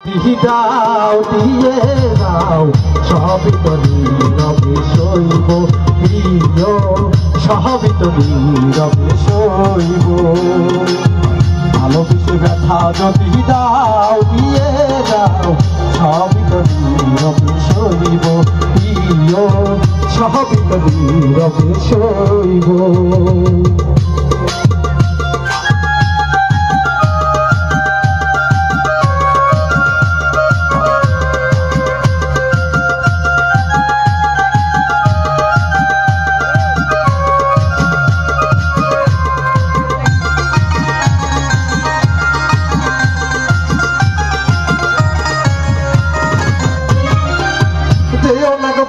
দাও দিয়ে দাও সবই তো নীরবে সইব প্রিয় সবই তো নীরবে সইব ভালোবেসে ব্যথা যদি দাও দিয়ে দাও সবই তো নীরবে সইব প্রিয় সবই তো নীরবে সইব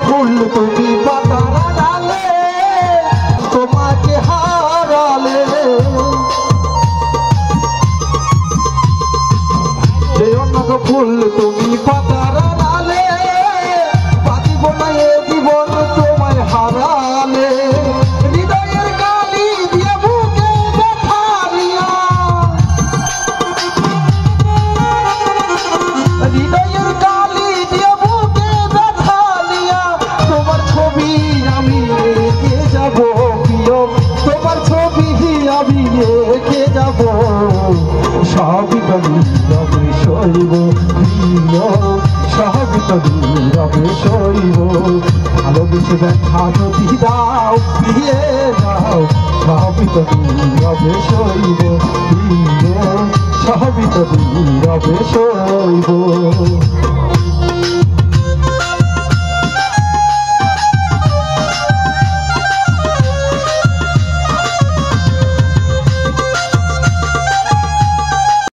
ফুল তুমি পাতারা ডালে তোমাকে হারালে ফুল তুমি পাতারা ডালে পাতিব না এ জীবন তোমায় হারালে হৃদয়ের গালি দিয়ে বুকে ব্যথা দিয়া হৃদয়ের গালি দিয়ে বুকে ব্যথা তোমার ছবি আমি রেখে যাব প্রিয় তোমার ছবি আমি রেখে যাব সবই তো নীরবে সইব প্রিয় সবই তো নীরবে সইব ভালোবেসে ব্যথা যদি দাও দিয়ে দাও সবই তো নীরবে সইব প্রিয় সবই তো নীরবে সইব